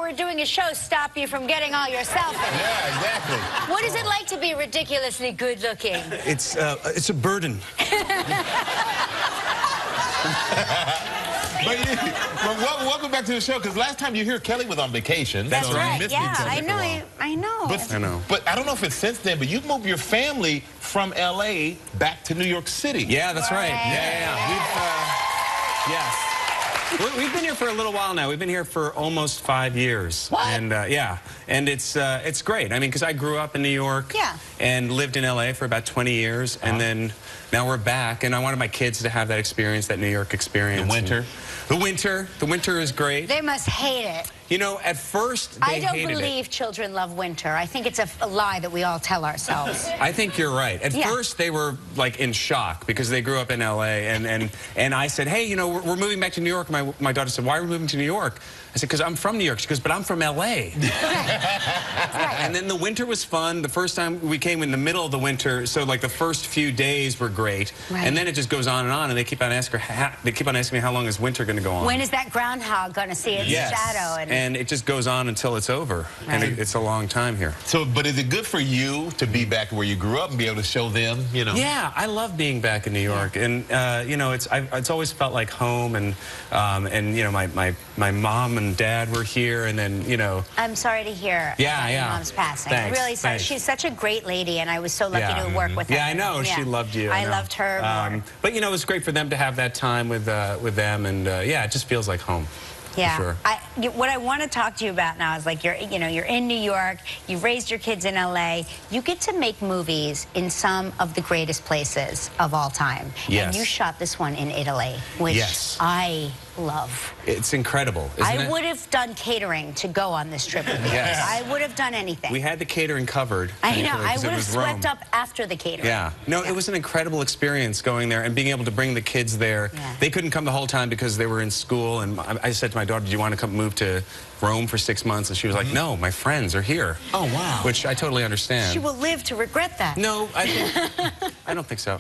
we're doing a show stop you from getting all your selfies. Yeah, exactly. What is it like to be ridiculously good looking? It's a burden. But welcome back to the show, because last time you hear Kelly was on vacation. That's so right, you missed yeah, each other I for a know, while. I know. But I don't know if it's since then, but you've moved your family from L.A. back to New York City. Yeah, that's right. Yes. We've been here for a little while now. We've been here for almost 5 years. What? And yeah, and it's great. I mean, because I grew up in New York and lived in LA for about 20 years, and then now we're back, and I wanted my kids to have that experience, that New York experience. The winter is great. They must hate it. You know, at first they hated it. I don't believe children love winter. I think it's a lie that we all tell ourselves. I think you're right. At first they were like in shock because they grew up in LA, and I said, hey, you know, we're moving back to New York. My daughter said, why are we moving to New York? I said, because I'm from New York. She goes, but I'm from LA. Right. And then the winter was fun. The first time we came in the middle of the winter, so like the first few days were great. Right. And then it just goes on, and they keep on asking me how long is winter going to go on. When is that groundhog going to see its shadow? And it just goes on until it's over. Right. And it's a long time here. So, but is it good for you to be back where you grew up and be able to show them, you know? Yeah, I love being back in New York, and you know, it's always felt like home, and you know, my mom and dad were here, and then you know. I'm sorry to hear about your mom's passing. Thanks, Really sorry. She's such a great lady, and I was so lucky to work with her. Yeah, I know. She loved you. I loved her more. But you know, it was great for them to have that time with them, and yeah, it just feels like home. Yeah. For sure. What I want to talk to you about now is like you're in New York, you've raised your kids in LA, you get to make movies in some of the greatest places of all time. Yes. And you shot this one in Italy, which I love. It's incredible, isn't it? I would have done catering to go on this trip with you. Yes. I would have done anything. We had the catering covered. I know. I it would have was swept Rome. up after the catering. Yeah. No, it was an incredible experience going there and being able to bring the kids there. Yeah. They couldn't come the whole time because they were in school, and I said to my daughter, do you want to come move to Rome for 6 months? And she was like, no, my friends are here. Oh, wow. Which I totally understand. She will live to regret that. No, I don't think so.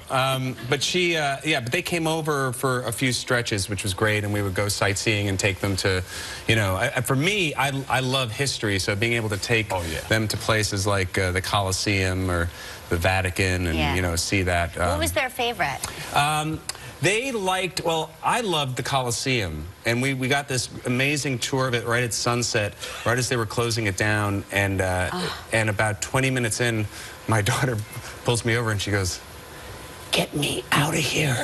But she, yeah, but they came over for a few stretches, which was great, and we would go sightseeing and take them to, you know, for me, I love history, so being able to take them to places like the Colosseum or the Vatican and, you know, see that. What was their favorite? They liked, well, I loved the Colosseum, and we got this amazing tour of it right at sunset, right as they were closing it down, and about 20 minutes in, my daughter pulls me over and she goes, get me out of here.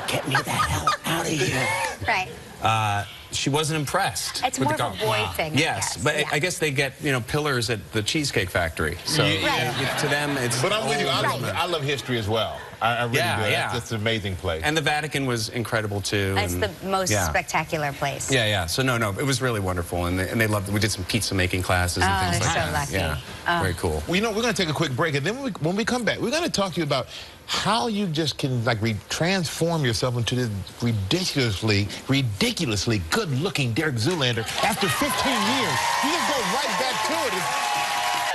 Get me the hell out of here. Right. She wasn't impressed. It's more of a boy thing. Yes, but I guess they get, you know, pillars at the Cheesecake Factory. So to them, it's. But I'm with you. I love history as well. I really do. That's an amazing place. And the Vatican was incredible too. It's the most spectacular place. Yeah, yeah. So no, it was really wonderful, and they loved it. We did some pizza making classes and things like that. So lucky. Yeah, very cool. Well, you know, we're going to take a quick break, and then when we come back, we're going to talk to you about how you just can like transform yourself into this ridiculously good-looking Derek Zoolander after 15 years. You just go right back to it.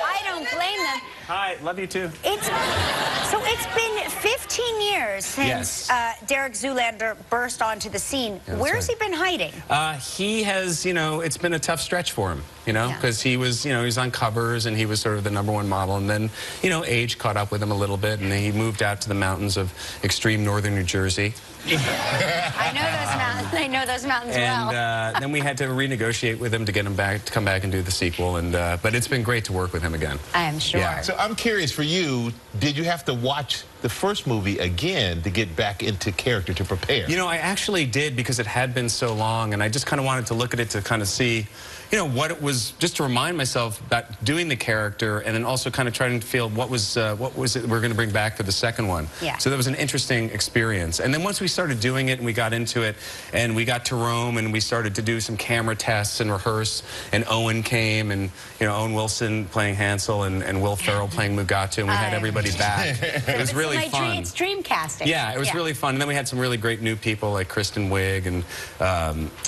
I don't blame them. Hi, love you too. So it's been 15 years since Derek Zoolander burst onto the scene. Where's he been hiding? He has, you know, it's been a tough stretch for him, you know, because he was, you know, he was on covers and he was sort of the #1 model, and then, you know, age caught up with him a little bit, and he moved out to the mountains of extreme northern New Jersey. I know those mountains. I know those mountains well. And then we had to renegotiate with him to get him back to come back and do the sequel, and but it's been great to work with him again. I'm sure. Yeah. So I'm curious, for you, did you have to watch the first movie again to get back into character, to prepare? You know, I actually did, because it had been so long, and I just kind of wanted to look at it to kind of see, you know, what it was, just to remind myself about doing the character, and then also kind of trying to feel what was it we're going to bring back for the second one. Yeah. So that was an interesting experience. And then once we started doing it and we got into it, and we got to Rome, and we started to do some camera tests and rehearse, and Owen came, and, you know, Owen Wilson playing Hansel, and Will Ferrell playing Mugatu, and we had everybody back. It was really fun. It's dream casting. Yeah, it was really fun. And then we had some really great new people like Kristen Wiig and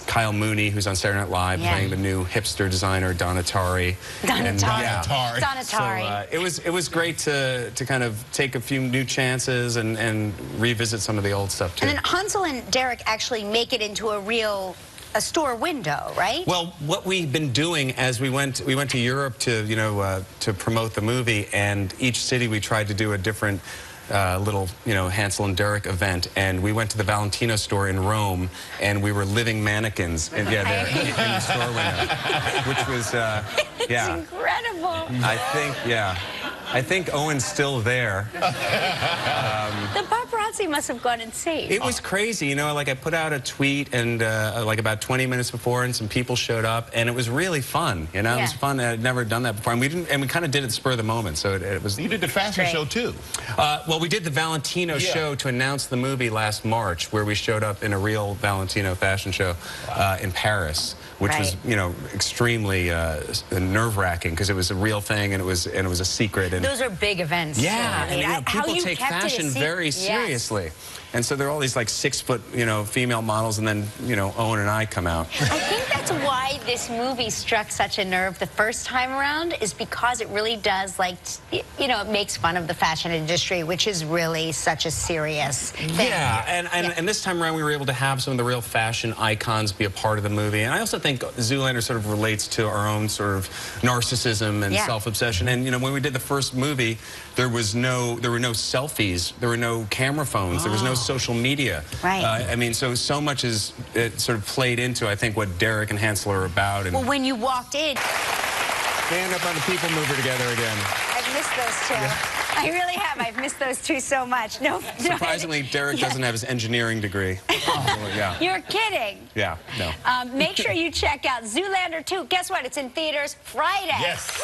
Kyle Mooney, who's on Saturday Night Live, playing the new hipster designer Donatari. Donatari. So it was great to kind of take a few new chances and revisit some of the old stuff too. And then Hansel and Derek actually make it into a real a store window, right? Well, what we've been doing as we went to Europe to, you know, to promote the movie, and each city we tried to do a different little, you know, Hansel and Derek event, and we went to the Valentino store in Rome, and we were living mannequins, and yeah, there in the store window, which was, yeah, it's incredible. I think Owen's still there. The paparazzi must have gone insane. It was crazy, you know, like I put out a tweet and like about 20 minutes before, and some people showed up, and it was really fun, you know, it was fun. I'd never done that before, and we kind of did it spur of the moment, so it was. You did the fashion show too. Well, we did the Valentino show to announce the movie last March, where we showed up in a real Valentino fashion show in Paris, which was, you know, extremely nerve-wracking because it was a real thing, and it was a secret. And those are big events. yeah, I mean, and, you know, people take fashion very seriously. And so there are all these like 6-foot, you know, female models, and then, you know, Owen and I come out. I think that's why this movie struck such a nerve the first time around, is because it really does, like, you know, it makes fun of the fashion industry, which is really such a serious thing. Yeah, and this time around we were able to have some of the real fashion icons be a part of the movie. And I also think Zoolander sort of relates to our own sort of narcissism and self-obsession. And, you know, when we did the first movie, there were no selfies, there were no camera phones, there was no social media. Right. I mean, so much is sort of played into, I think, what Derek and Hansel are about. And well, when you walked in, stand up on the People Mover together again. I've missed those two. Yeah. I really have. I've missed those two so much. No. Surprisingly, Derek doesn't have his engineering degree. You're kidding. Yeah, no. Make sure you check out Zoolander 2. Guess what? It's in theaters Friday. Yes.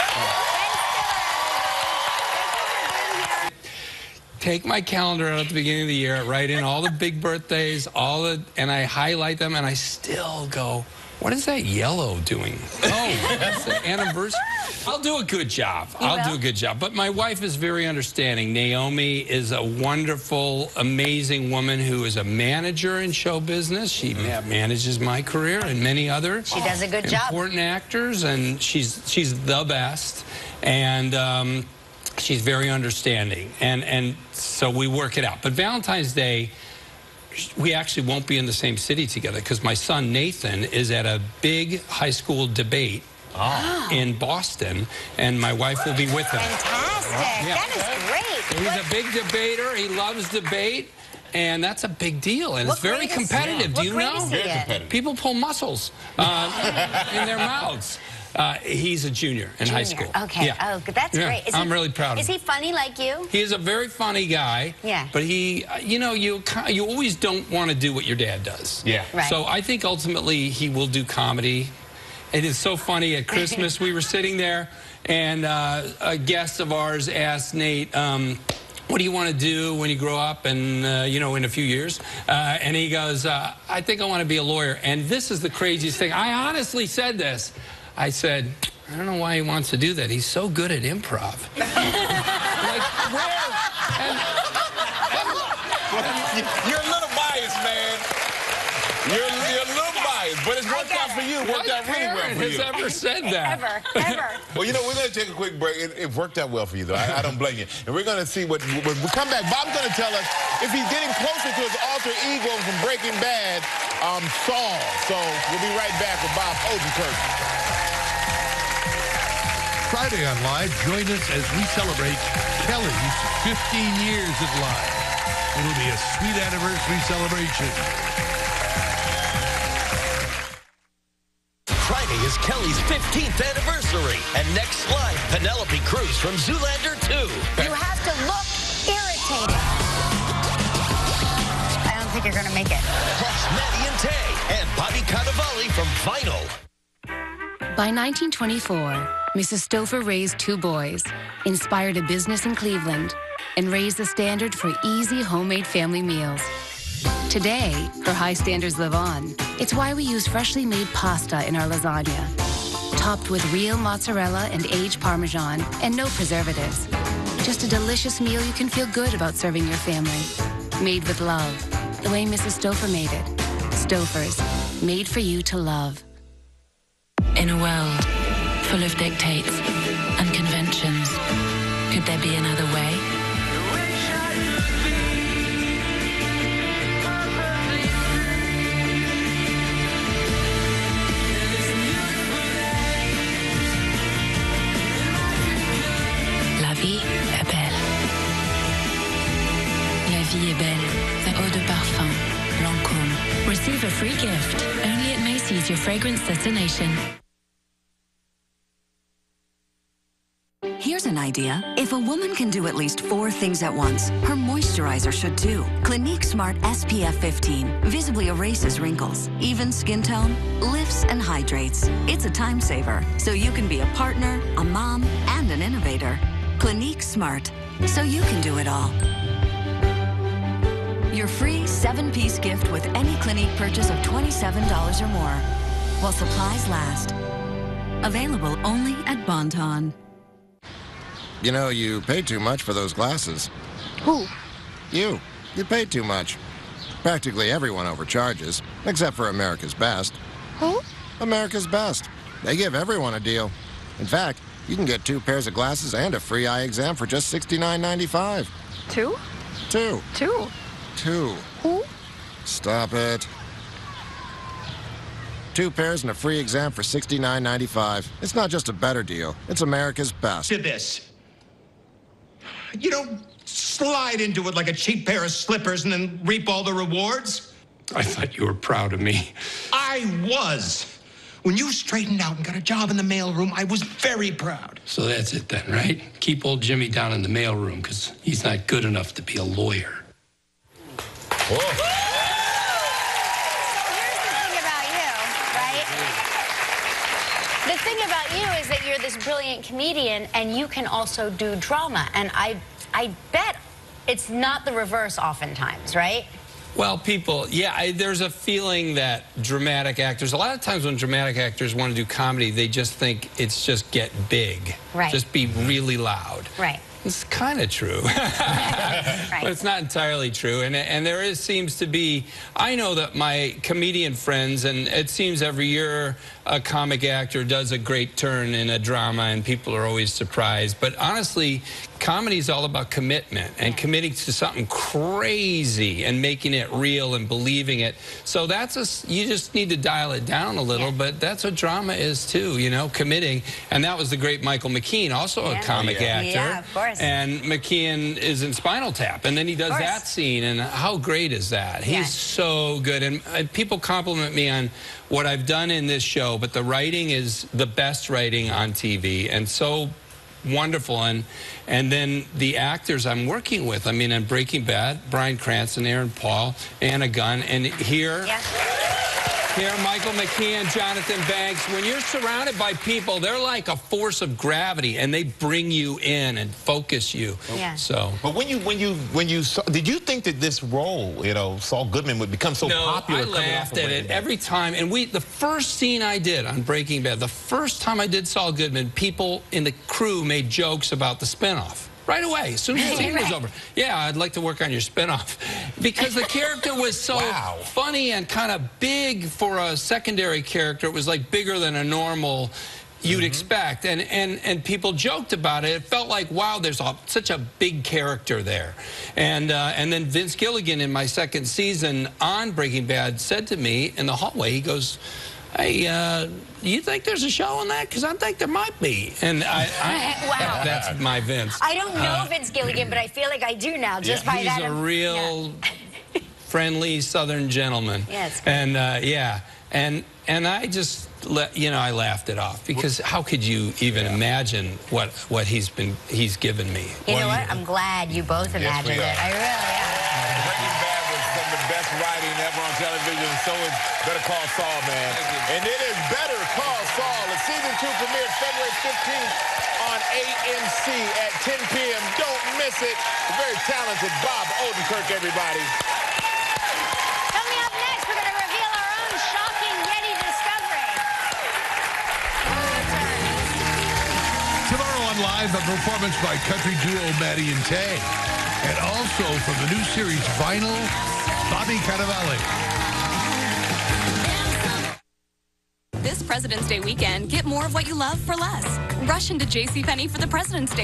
Take my calendar out at the beginning of the year, write in all the big birthdays, and I highlight them, and I still go, what is that yellow doing? Oh, that's the anniversary. I'll do a good job. I'll do a good job. But my wife is very understanding. Naomi is a wonderful, amazing woman who is a manager in show business. She manages my career and many other She does a good job. Important actors, and she's the best. And she's very understanding, and so we work it out. But Valentine's Day, we actually won't be in the same city together because my son Nathan is at a big high school debate in Boston, and my wife will be with him. Fantastic. Yeah. That is great. He's a big debater. He loves debate. And that's a big deal, and it's very competitive. Do you know? Very competitive. People pull muscles in their mouths. He's a junior in high school. Okay. Yeah. Oh, that's great. I'm really proud of him. Is he funny like you? He is a very funny guy. Yeah. But he, you know, you always don't want to do what your dad does. Yeah. Right. So I think ultimately he will do comedy. It is so funny. At Christmas, we were sitting there, and a guest of ours asked Nate, what do you want to do when you grow up and, you know, in a few years? And he goes, I think I want to be a lawyer. And this is the craziest thing. I honestly said this. I said, I don't know why he wants to do that. He's so good at improv. Like, where? You're a little biased, man. You're a little biased, but it's worked out for you. It worked out really well for you. Has ever said that? Ever. Well, you know, we're going to take a quick break. It worked out well for you, though. I don't blame you. And we're going to see when we come back. Bob's going to tell us if he's getting closer to his alter ego from Breaking Bad, Saul. So we'll be right back with Bob Odenkirk. Friday on Live, join us as we celebrate Kelly's 15 years at Live. It'll be a sweet anniversary celebration. Friday is Kelly's 15th anniversary. And next Live, Penelope Cruz from Zoolander 2. You have to look irritated. I don't think you're going to make it. Plus Maddie and Tay and Bobby Cannavale from Vinyl. By 1924, Mrs. Stouffer raised 2 boys, inspired a business in Cleveland, and raised the standard for easy homemade family meals. Today, her high standards live on. It's why we use freshly made pasta in our lasagna, topped with real mozzarella and aged Parmesan, and no preservatives. Just a delicious meal you can feel good about serving your family. Made with love, the way Mrs. Stouffer made it. Stouffer's, made for you to love. In a world full of dictates and conventions, could there be another way? Receive a free gift only at Macy's, your fragrance destination. Here's an idea. If a woman can do at least 4 things at once, her moisturizer should too. Clinique Smart SPF 15 visibly erases wrinkles, evens skin tone, lifts and hydrates. It's a time saver, so you can be a partner, a mom, and an innovator. Clinique Smart, so you can do it all. Your free 7-piece gift with any Clinique purchase of $27 or more, while supplies last. Available only at Bon-Ton. You know, you paid too much for those glasses. Who? You. You paid too much. Practically everyone overcharges, except for America's Best. Who? America's Best. They give everyone a deal. In fact, you can get 2 pairs of glasses and a free eye exam for just $69.95. 2? 2. 2. 2. Who? Stop it. 2 pairs and a free exam for $69.95. It's not just a better deal. It's America's Best. To this. You don't slide into it like a cheap pair of slippers and then reap all the rewards. I thought you were proud of me. I was. When you straightened out and got a job in the mailroom, I was very proud. So that's it then, right? Keep old Jimmy down in the mailroom because he's not good enough to be a lawyer. Whoa. The thing about you is that you're this brilliant comedian and you can also do drama. And I bet it's not the reverse oftentimes, right? Well, people, yeah, there's a feeling that dramatic actors, a lot of times when dramatic actors want to do comedy, they just think it's just get big. Right. Just be really loud. Right. It's kind of true. Right. But it's not entirely true. And there seems to be, I know that my comedian friends, and it seems every year a comic actor does a great turn in a drama and people are always surprised. But honestly, comedy is all about commitment and committing to something crazy and making it real and believing it. So you just need to dial it down a little, but that's what drama is too, you know, committing. And that was the great Michael McKean, also a comic actor. Yeah, of course. And McKean is in Spinal Tap, and then he does that scene, and how great is that? He's so good, and people compliment me on what I've done in this show, but the writing is the best writing on TV, and so wonderful. And then the actors I'm working with, I mean, on Breaking Bad, Bryan Cranston, Aaron Paul, Anna Gunn, and here... Here, Michael McKean, Jonathan Banks. When you're surrounded by people, they're like a force of gravity, and they bring you in and focus you. Yeah. So. But when you saw, did you think that this role, you know, Saul Goodman would become so popular? No, I laughed at it every time. And the first scene I did on Breaking Bad, the first time I did Saul Goodman, people in the crew made jokes about the spinoff. Right away, as soon as the scene was over. Yeah, I'd like to work on your spinoff. Because the character was so funny and kind of big for a secondary character. It was like bigger than a normal you'd expect. And people joked about it. It felt like, wow, there's such a big character there. And then Vince Gilligan in my second season on Breaking Bad said to me in the hallway, he goes, hey, you think there's a show on that? Because I think there might be. And wow. That's my Vince. I don't know Vince Gilligan, but I feel like I do now just by that. He's a real friendly Southern gentleman. Yeah, it's great. And and I just I laughed it off because how could you even imagine what he's given me? You know what? I'm glad you both imagined it. I really am. Breaking Bad was some of the best writing ever on television. So is Better Call Saul, man. And it is Better Call Saul. The season 2 premieres February 15th on AMC at 10 p.m. Don't miss it. The very talented Bob Odenkirk, everybody. Coming up next, we're going to reveal our own shocking Yeti discovery. Tomorrow on Live, a performance by country duo Maddie and Tay. And also from the new series Vinyl, Bobby Cannavale. This President's Day weekend, get more of what you love for less. Rush into JCPenney for the President's Day